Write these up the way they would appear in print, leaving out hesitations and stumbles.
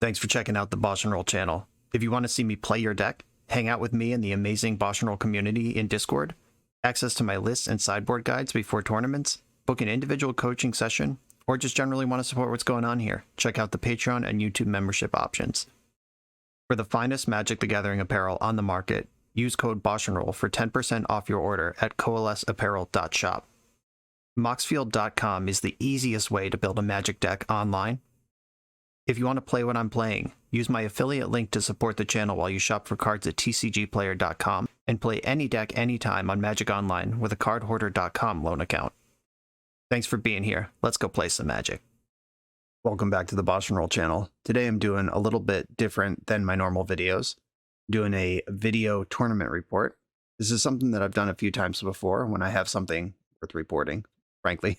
Thanks for checking out the BoshNRoll channel. If you want to see me play your deck, hang out with me in the amazing BoshNRoll community in Discord, access to my lists and sideboard guides before tournaments, book an individual coaching session, or just generally want to support what's going on here, check out the Patreon and YouTube membership options. For the finest Magic the Gathering apparel on the market, use code BoshNRoll for 10% off your order at coalesceapparel.shop. Moxfield.com is the easiest way to build a Magic deck online. If you want to play what I'm playing, use my affiliate link to support the channel while you shop for cards at tcgplayer.com and play any deck anytime on Magic Online with a cardhoarder.com loan account. Thanks for being here. Let's go play some Magic. Welcome back to the BoshNRoll channel. Today I'm doing a little bit different than my normal videos. I'm doing a video tournament report. This is something that I've done a few times before when I have something worth reporting, frankly.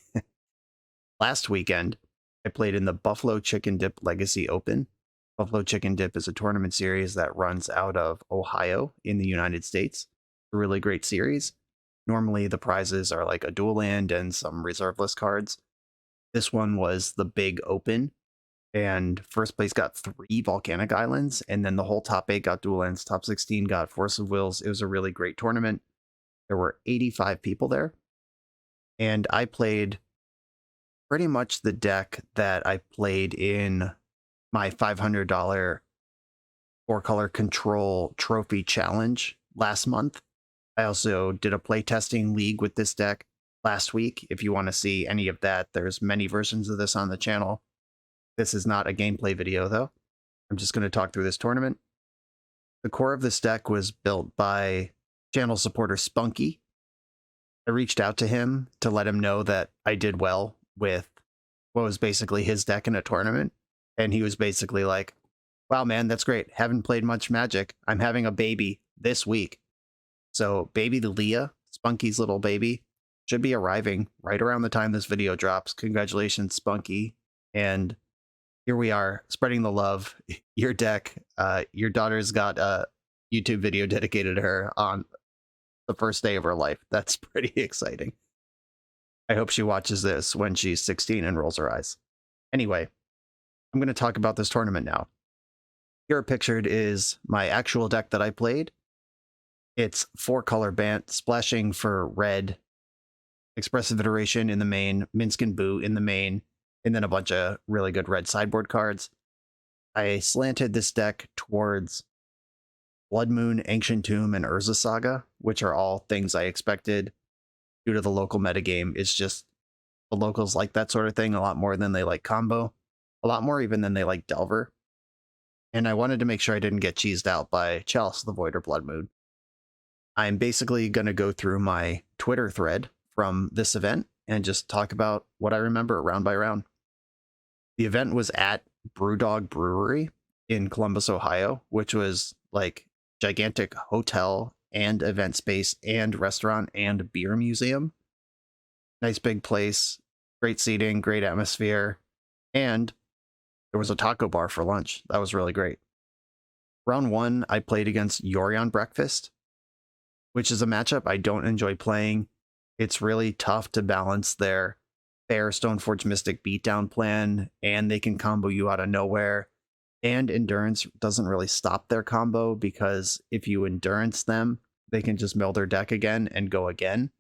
Last weekend, I played in the Buffalo Chicken Dip Legacy Open. Buffalo Chicken Dip is a tournament series that runs out of Ohio in the United States. A really great series. Normally the prizes are like a dual land and some reserve list cards. This one was the big open, and first place got 3 volcanic islands, and then the whole top 8 got dual lands, top 16 got Force of Wills. It was a really great tournament. There were 85 people there, and I played pretty much the deck that I played in my $500 4-color control trophy challenge last month. I also did a playtesting league with this deck last week. If you want to see any of that, there's many versions of this on the channel. This is not a gameplay video though. I'm just going to talk through this tournament. The core of this deck was built by channel supporter Spunky. I reached out to him to let him know that I did well with what was basically his deck in a tournament, and he was basically like, wow man, that's great, haven't played much Magic, I'm having a baby this week. So baby Leah, Spunky's little baby, should be arriving right around the time this video drops. Congratulations, Spunky. And here we are, spreading the love. Your deck, your daughter's got a YouTube video dedicated to her on the first day of her life. That's pretty exciting. I hope she watches this when she's 16 and rolls her eyes. Anyway, I'm going to talk about this tournament now. Here pictured is my actual deck that I played. It's 4-color Bant, splashing for red, Expressive Iteration in the main, Minsk and Boo in the main, and then a bunch of really good red sideboard cards. I slanted this deck towards Blood Moon, Ancient Tomb, and Urza Saga, which are all things I expected due to the local metagame. It's just the locals like that sort of thing a lot more than they like combo, a lot more even than they like Delver. And I wanted to make sure I didn't get cheesed out by Chalice of the Void or Blood Moon. I'm basically going to go through my Twitter thread from this event and just talk about what I remember round by round. The event was at Brewdog Brewery in Columbus, Ohio, which was like gigantic hotel and event space and restaurant and beer museum. Nice big place, great seating, great atmosphere, and there was a taco bar for lunch. That was really great. Round 1, I played against Yorion Breakfast, which is a matchup I don't enjoy playing. It's really tough to balance their fair Stoneforge Mystic beatdown plan, and they can combo you out of nowhere. And Endurance doesn't really stop their combo, because if you Endurance them, they can just mill their deck again and go again.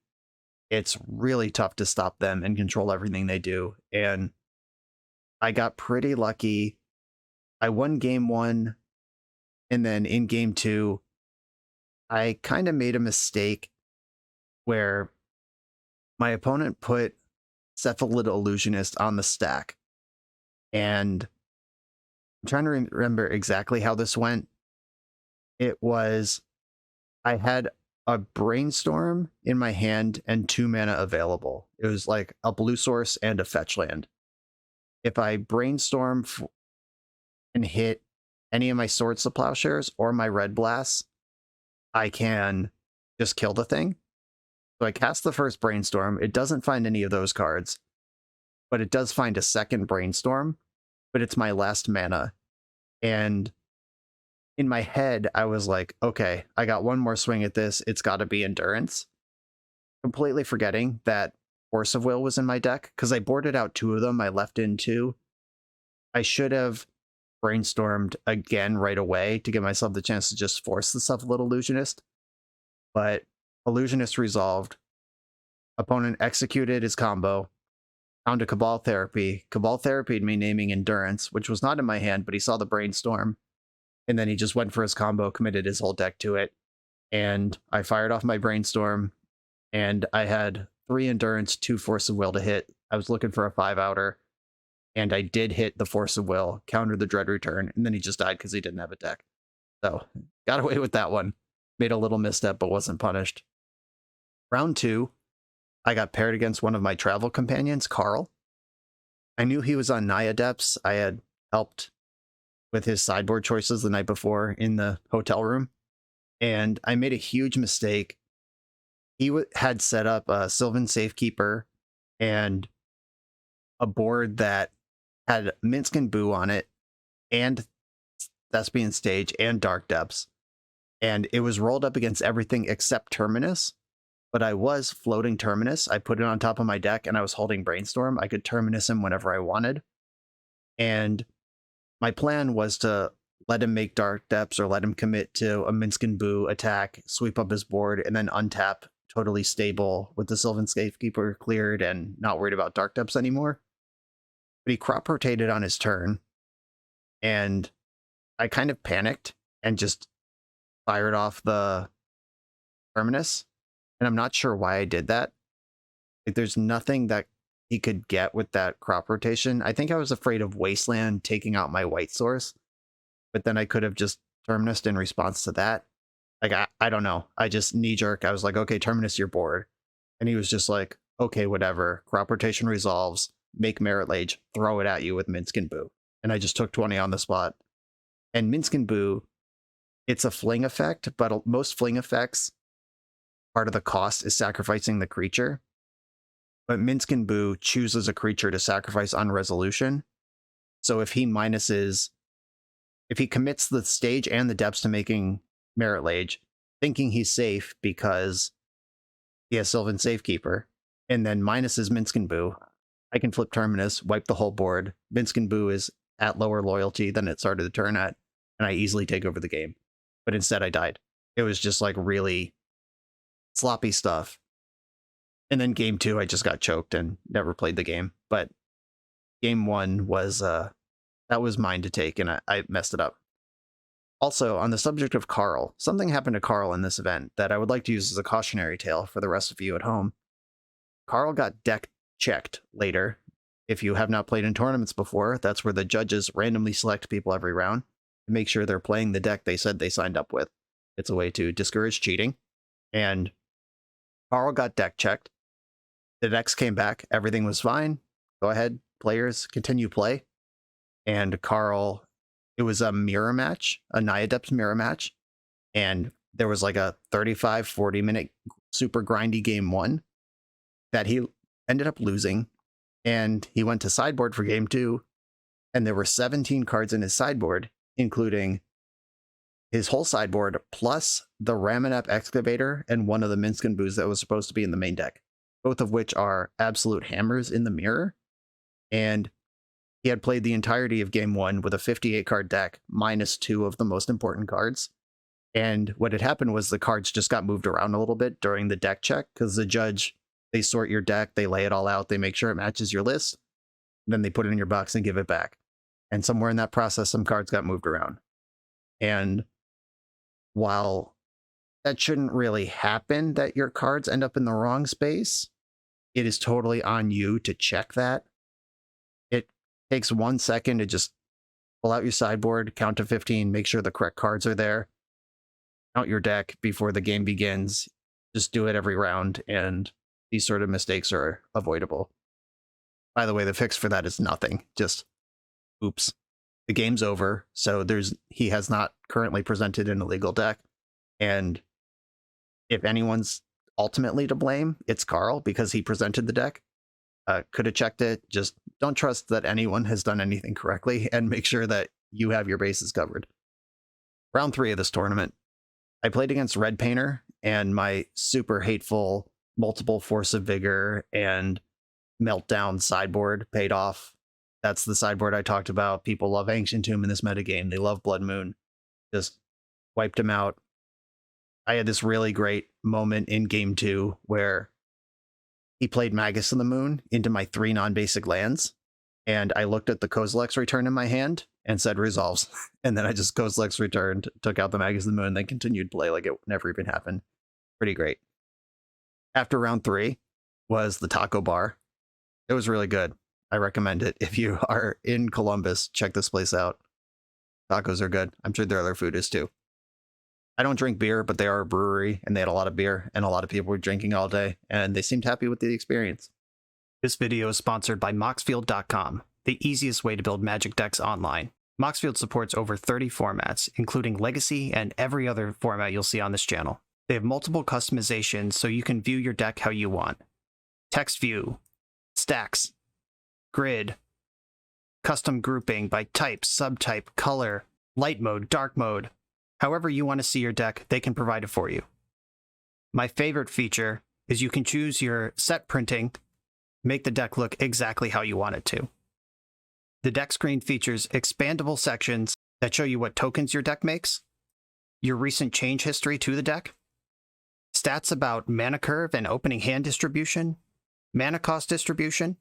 It's really tough to stop them and control everything they do. And I got pretty lucky. I won game 1, and then in game 2, I kind of made a mistake where my opponent put Cephalid Illusionist on the stack. And I'm trying to remember exactly how this went. It was, I had a Brainstorm in my hand and 2 mana available. It was like a blue source and a fetch land. If I Brainstorm and hit any of my Swords to Plowshares or my Red Blasts, I can just kill the thing. So I cast the first Brainstorm. It doesn't find any of those cards, but it does find a second Brainstorm, but it's my last mana. And in my head, I was like, okay, I got one more swing at this. It's got to be Endurance. Completely forgetting that Force of Will was in my deck, because I boarded out 2 of them. I left in 2. I should have brainstormed again right away to give myself the chance to just force the stuff a little illusionist. But illusionist resolved. Opponent executed his combo. Found a Cabal Therapy. Cabal Therapied me naming Endurance, which was not in my hand, but he saw the brainstorm. And then he just went for his combo, committed his whole deck to it. And I fired off my brainstorm, and I had 3 Endurance, 2 Force of Will to hit. I was looking for a 5-outer, and I did hit the Force of Will, countered the Dread Return, and then he just died because he didn't have a deck. So, got away with that one. Made a little misstep, but wasn't punished. Round 2, I got paired against one of my travel companions, Carl. I knew he was on Naya Depths. I had helped with his sideboard choices the night before in the hotel room, and I made a huge mistake. He had set up a Sylvan Safekeeper and a board that had Minsk and Boo on it, and Thespian Stage, and Dark Depths. And it was rolled up against everything except Terminus. But I was floating Terminus. I put it on top of my deck, and I was holding Brainstorm. I could Terminus him whenever I wanted. And my plan was to let him make Dark Depths or let him commit to a Minsk and Boo attack, sweep up his board, and then untap totally stable with the Sylvan Safekeeper cleared and not worried about Dark Depths anymore. But he crop rotated on his turn, and I kind of panicked and just fired off the Terminus. And I'm not sure why I did that. Like, there's nothing that he could get with that crop rotation. I think I was afraid of Wasteland taking out my white source, but then I could have just Terminused in response to that. Like, I don't know. I just knee-jerk. I was like, okay, Terminus your board. And he was just like, okay, whatever. Crop rotation resolves. Make Merit Lage. Throw it at you with Minsk and Boo. And I just took 20 on the spot. And Minsk and Boo, it's a fling effect, but most fling effects, part of the cost is sacrificing the creature. But Minsk and Boo chooses a creature to sacrifice on resolution. So if he commits the stage and the depths to making Merit Lage, thinking he's safe because he has Sylvan Safekeeper, and then minuses Minsk and Boo, I can flip Terminus, wipe the whole board. Minsk and Boo is at lower loyalty than it started the turn at, and I easily take over the game. But instead I died. It was just like really sloppy stuff. And then game 2, I just got choked and never played the game. But game 1 was, that was mine to take, and I messed it up. Also, on the subject of Carl, something happened to Carl in this event that I would like to use as a cautionary tale for the rest of you at home. Carl got deck checked later. If you have not played in tournaments before, that's where the judges randomly select people every round to make sure they're playing the deck they said they signed up with. It's a way to discourage cheating. And Carl got deck checked. The decks came back. Everything was fine. Go ahead, players, continue play. And Carl, it was a mirror match, a Naya Depths mirror match. And there was like a 35, 40-minute super grindy game 1 that he ended up losing. And he went to sideboard for game 2. And there were 17 cards in his sideboard, including his whole sideboard, plus the Ramanap Excavator and one of the Minsk and Boos that was supposed to be in the main deck, both of which are absolute hammers in the mirror. And he had played the entirety of game 1 with a 58-card deck, minus 2 of the most important cards. And what had happened was the cards just got moved around a little bit during the deck check, because the judge, they sort your deck, they lay it all out, they make sure it matches your list, then they put it in your box and give it back. And somewhere in that process, some cards got moved around. And while that shouldn't really happen, that your cards end up in the wrong space, it is totally on you to check that. It takes 1 second to just pull out your sideboard, count to 15, make sure the correct cards are there, count your deck before the game begins. Just do it every round, and these sort of mistakes are avoidable. By the way, the fix for that is nothing. Just, oops. The game's over, so he has not currently presented an illegal deck. And if anyone's ultimately to blame, it's Carl, because he presented the deck. Could have checked it. Just don't trust that anyone has done anything correctly, and make sure that you have your bases covered. Round 3 of this tournament, I played against Red Painter, and my super hateful multiple Force of Vigor and Meltdown sideboard paid off. That's the sideboard I talked about. People love Ancient Tomb in this metagame. They love Blood Moon. Just wiped him out. I had this really great moment in game 2 where he played Magus of the Moon into my 3 non-basic lands, and I looked at the Kozilek's Return in my hand and said resolves. And then I just Kozilek's Returned, took out the Magus of the Moon, and then continued play like it never even happened. Pretty great. After round 3 was the taco bar. It was really good. I recommend it. If you are in Columbus, check this place out. Tacos are good. I'm sure their other food is too. I don't drink beer, but they are a brewery, and they had a lot of beer, and a lot of people were drinking all day, and they seemed happy with the experience. This video is sponsored by Moxfield.com, the easiest way to build Magic decks online. Moxfield supports over 30 formats, including Legacy and every other format you'll see on this channel. They have multiple customizations so you can view your deck how you want. Text view, stacks, grid, custom grouping by type, subtype, color, light mode, dark mode. However you want to see your deck, they can provide it for you. My favorite feature is you can choose your set printing, make the deck look exactly how you want it to. The deck screen features expandable sections that show you what tokens your deck makes, your recent change history to the deck, stats about mana curve and opening hand distribution, mana cost distribution.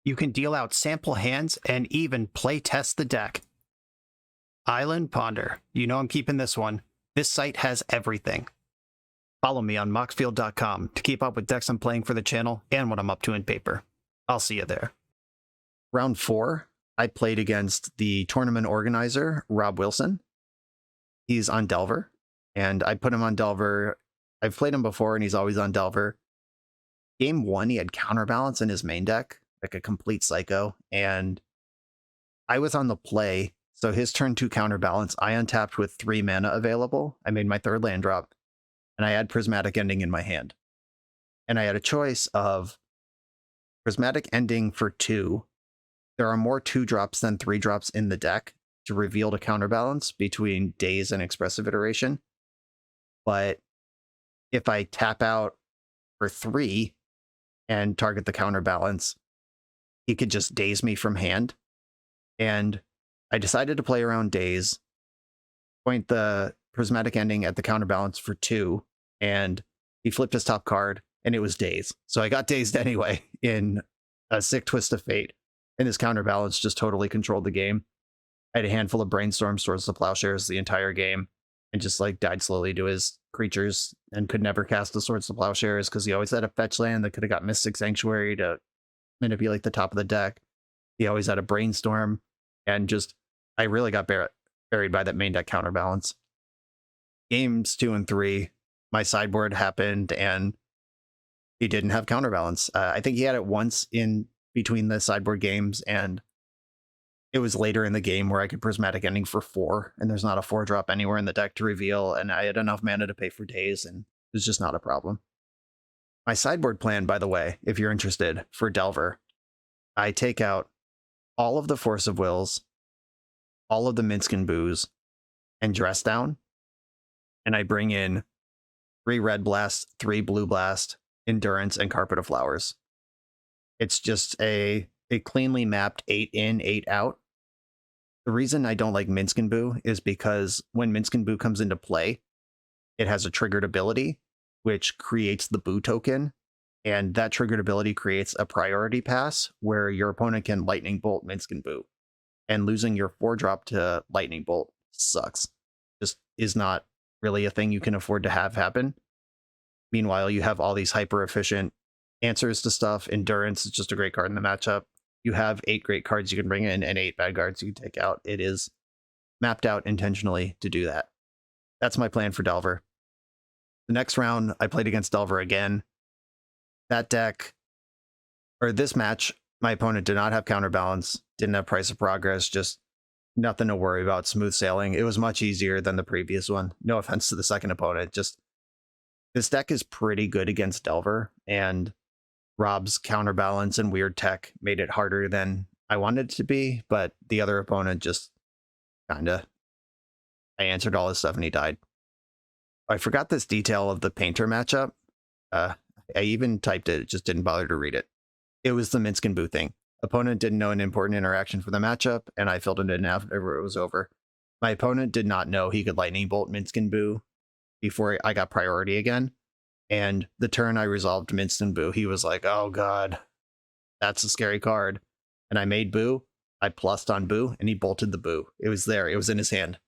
You can deal out sample hands and even play test the deck. Island Ponder. You know I'm keeping this one. This site has everything. Follow me on Moxfield.com to keep up with decks I'm playing for the channel and what I'm up to in paper. I'll see you there. Round 4, I played against the tournament organizer, Rob Wilson. He's on Delver, and I put him on Delver. I've played him before, and he's always on Delver. Game 1, he had Counterbalance in his main deck, like a complete psycho, and I was on the play, so his turn 2 Counterbalance, I untapped with 3 mana available. I made my 3rd land drop, and I had Prismatic Ending in my hand. And I had a choice of Prismatic Ending for 2. There are more 2-drops than 3-drops in the deck to reveal the Counterbalance between Daze and Expressive Iteration. But if I tap out for 3 and target the Counterbalance, he could just Daze me from hand. And I decided to play around Daze, point the Prismatic Ending at the Counterbalance for 2, and he flipped his top card, and it was Daze. So I got dazed anyway in a sick twist of fate, and his Counterbalance just totally controlled the game. I had a handful of Brainstorms towards the Plowshares the entire game, and just like died slowly to his creatures, and could never cast the Swords to Plowshares because he always had a fetch land that could have got Mystic Sanctuary to manipulate the top of the deck. He always had a Brainstorm, and just I really got buried by that main deck Counterbalance. Games 2 and 3, my sideboard happened, and he didn't have Counterbalance. I think he had it once in between the sideboard games, and it was later in the game where I could Prismatic Ending for 4, and there's not a 4-drop anywhere in the deck to reveal, and I had enough mana to pay for Daze, and it was just not a problem. My sideboard plan, by the way, if you're interested, for Delver, I take out all of the Force of Wills, all of the Minskin Boos, and Dress Down, and I bring in 3 Red Blast, 3 Blue Blast, Endurance, and Carpet of Flowers. It's just a cleanly mapped 8 in, 8 out. The reason I don't like Minskin Boo is because when Minskin Boo comes into play, it has a triggered ability, which creates the Boo token, and that triggered ability creates a priority pass where your opponent can Lightning Bolt Minskin Boo. And losing your 4-drop to Lightning Bolt sucks. Just is not really a thing you can afford to have happen. Meanwhile, you have all these hyper-efficient answers to stuff. Endurance is just a great card in the matchup. You have 8 great cards you can bring in and 8 bad cards you can take out. It is mapped out intentionally to do that. That's my plan for Delver. The next round, I played against Delver again. That deck, or this match, my opponent did not have Counterbalance, didn't have Price of Progress, just nothing to worry about, smooth sailing. It was much easier than the previous one. No offense to the second opponent, just this deck is pretty good against Delver, and Rob's Counterbalance and weird tech made it harder than I wanted it to be, but the other opponent just kinda, I answered all his stuff and he died. I forgot this detail of the Painter matchup. I even typed it, just didn't bother to read it. It was the Minskin Boo thing. Opponent didn't know an important interaction for the matchup, and I filled it in after it was over. My opponent did not know he could Lightning Bolt Minsc Boo before I got priority again. And the turn I resolved Minsc Boo, he was like, oh god, that's a scary card. And I made Boo, I plussed on Boo, and he bolted the Boo. It was there, it was in his hand.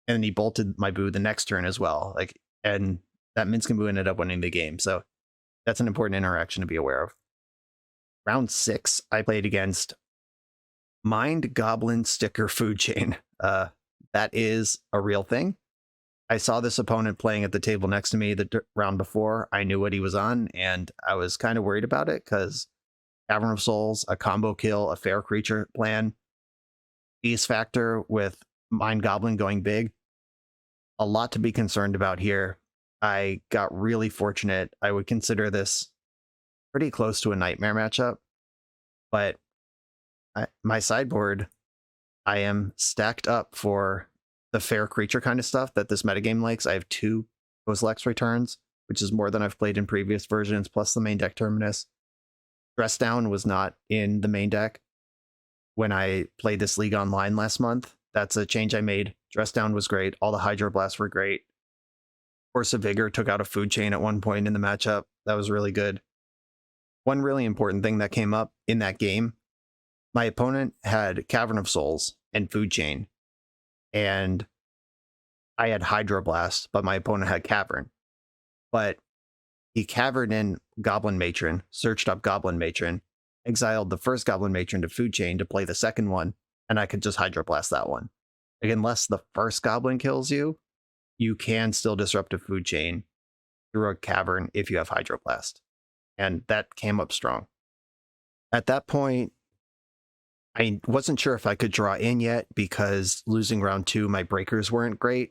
And then he bolted my Boo the next turn as well. And that Minsc Boo ended up winning the game. So that's an important interaction to be aware of. Round 6, I played against Mind Goblin Sticker Food Chain. That is a real thing. I saw this opponent playing at the table next to me the round before. I knew what he was on, and I was kind of worried about it because Cavern of Souls, a combo kill, a fair creature plan, Beast Factor with Mind Goblin going big. A lot to be concerned about here. I got really fortunate. I would consider this pretty close to a nightmare matchup, but my sideboard, I am stacked up for the fair creature kind of stuff that this metagame likes. I have 2 Kozilek's returns, which is more than I've played in previous versions, plus the main deck Terminus. Dress Down was not in the main deck when I played this league online last month. That's a change I made. Dress Down was great. All the Hydroblasts were great. Force of Vigor took out a food chain at one point in the matchup. That was really good. One really important thing that came up in that game, my opponent had Cavern of Souls and Food Chain, and I had Hydroblast, but my opponent had Cavern. But he caverned in Goblin Matron, searched up Goblin Matron, exiled the first Goblin Matron to Food Chain to play the second one, and I could just Hydroblast that one. Like, unless the first Goblin kills you, you can still disrupt a Food Chain through a Cavern if you have Hydroblast. And that came up strong. At that point, I wasn't sure if I could draw in yet because losing round 2, my breakers weren't great.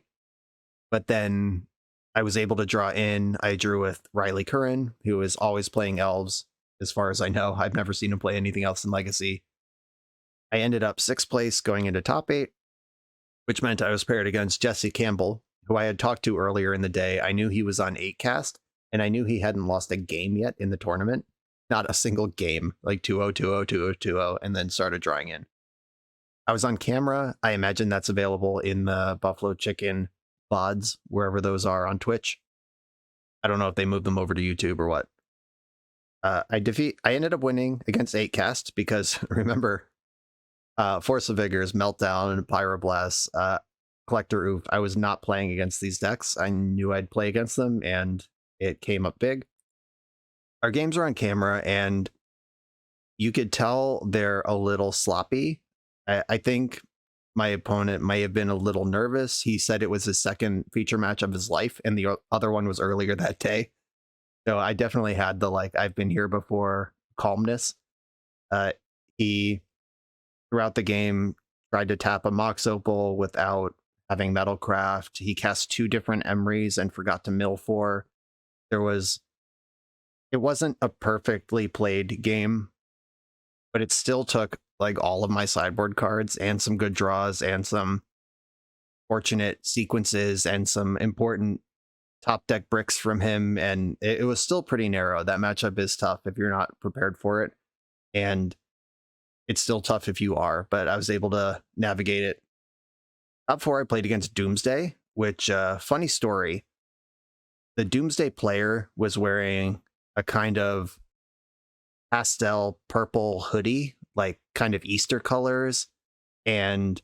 But then I was able to draw in. I drew with Riley Curran, who is always playing elves, as far as I know. I've never seen him play anything else in Legacy. I ended up 6th place going into top 8, which meant I was paired against Jesse Campbell, who I had talked to earlier in the day. I knew he was on 8cast, and I knew he hadn't lost a game yet in the tournament. Not a single game, like 2-0, 2-0, 2-0, 2-0, and then started drawing in. I was on camera. I imagine that's available in the Buffalo Chicken VODs, wherever those are on Twitch. I don't know if they moved them over to YouTube or what. I ended up winning against 8cast because, remember, Force of Vigors, Meltdown, and Pyroblast, Collector Oof. I was not playing against these decks. I knew I'd play against them, and it came up big. Our games are on camera, and you could tell they're a little sloppy. I think my opponent may have been a little nervous. He said it was his second feature match of his life, and the other one was earlier that day. So I definitely had the, like, I've been here before calmness. He, throughout the game, tried to tap a Mox Opal without having Metalcraft. He cast 2 different Emrys and forgot to mill 4. It wasn't a perfectly played game, but it still took like all of my sideboard cards and some good draws and some fortunate sequences and some important top deck bricks from him. And it was still pretty narrow. That matchup is tough if you're not prepared for it. And it's still tough if you are, but I was able to navigate it. Top 4, I played against Doomsday, which, funny story, the Doomsday player was wearing a kind of pastel purple hoodie, like kind of Easter colors, and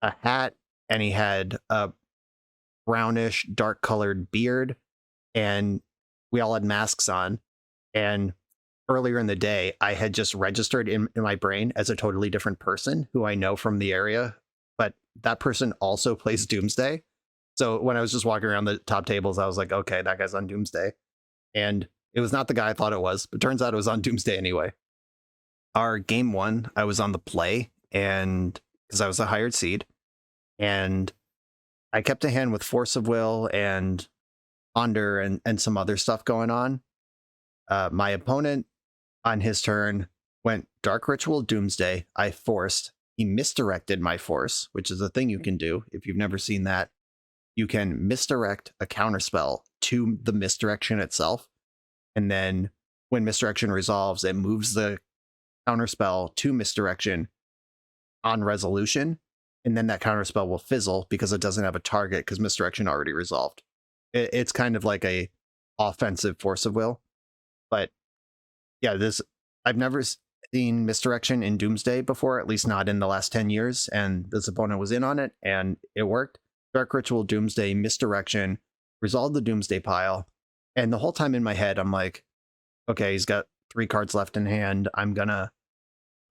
a hat, and he had a brownish dark colored beard, and we all had masks on. And earlier in the day, I had just registered in my brain as a totally different person who I know from the area, but that person also plays Doomsday. So when I was just walking around the top tables, I was like, okay, that guy's on Doomsday. And it was not the guy I thought it was, but turns out it was on Doomsday anyway. Our game 1, I was on the play, and because I was a hired seed, and I kept a hand with Force of Will and Ponder and some other stuff going on. My opponent on his turn went Dark Ritual Doomsday. I forced. He misdirected my force, which is a thing you can do if you've never seen that. You can misdirect a counterspell to the misdirection itself. And then when misdirection resolves, it moves the counterspell to misdirection on resolution, and then that counterspell will fizzle because it doesn't have a target because misdirection already resolved. It's kind of like a offensive force of will. But yeah, I've never seen misdirection in Doomsday before, at least not in the last 10 years, and this opponent was in on it, and it worked. Dark Ritual, Doomsday, misdirection, resolved the Doomsday pile, and the whole time in my head, I'm like, okay, he's got 3 cards left in hand. I'm gonna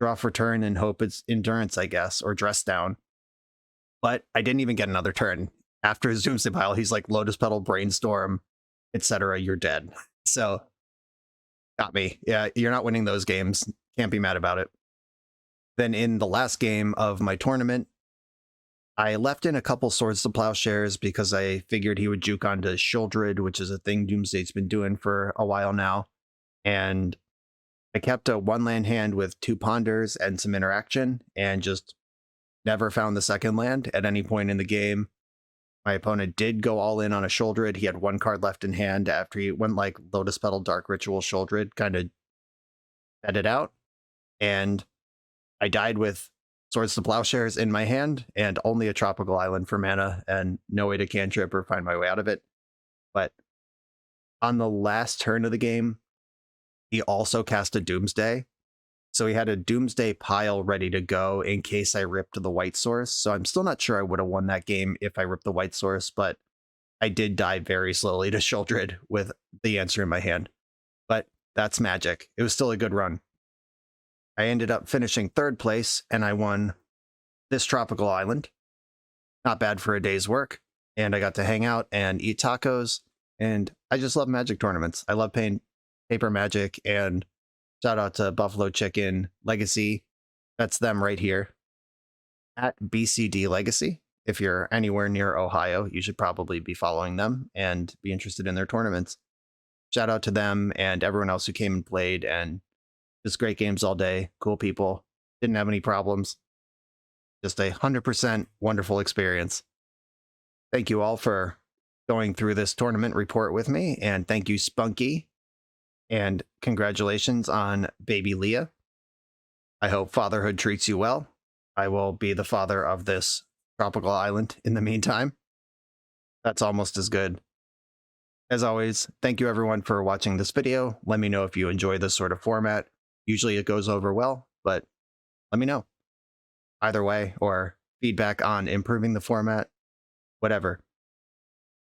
draw for turn and hope it's Endurance, I guess, or Dress Down. But I didn't even get another turn. After his Doomsday pile, he's like, Lotus Petal, Brainstorm, etc. You're dead. So, got me. Yeah, you're not winning those games. Can't be mad about it. Then in the last game of my tournament, I left in a couple Swords to Plowshares because I figured he would juke onto Shieldred, which is a thing Doomsday's been doing for a while now. And I kept a 1-land hand with 2 Ponders and some interaction, and just never found the second land at any point in the game. My opponent did go all in on a Shieldred. He had 1 card left in hand after he went like Lotus Petal, Dark Ritual, Shieldred, kind of fed it out. And I died with Swords to Plowshares in my hand and only a Tropical Island for mana and no way to cantrip or find my way out of it. But on the last turn of the game, he also cast a Doomsday. So he had a Doomsday pile ready to go in case I ripped the white source. So I'm still not sure I would have won that game if I ripped the white source, but I did die very slowly to Shieldred with the answer in my hand. But that's magic. It was still a good run. I ended up finishing 3rd place, and I won this Tropical Island. Not bad for a day's work. And I got to hang out and eat tacos. And I just love Magic tournaments. I love playing paper Magic, and shout out to Buffalo Chicken Legacy. That's them right here at BCD Legacy. If you're anywhere near Ohio, you should probably be following them and be interested in their tournaments. Shout out to them and everyone else who came and played, and just great games all day. Cool people. Didn't have any problems. Just 100% wonderful experience. Thank you all for going through this tournament report with me, and thank you, Spunky. And congratulations on baby Leah. I hope fatherhood treats you well. I will be the father of this Tropical Island in the meantime. That's almost as good. As always, thank you everyone for watching this video. Let me know if you enjoy this sort of format. Usually it goes over well, but let me know. Either way, or feedback on improving the format, whatever.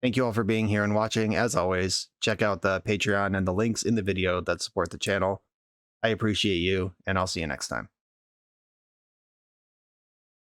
Thank you all for being here and watching. As always, check out the Patreon and the links in the video that support the channel. I appreciate you, and I'll see you next time.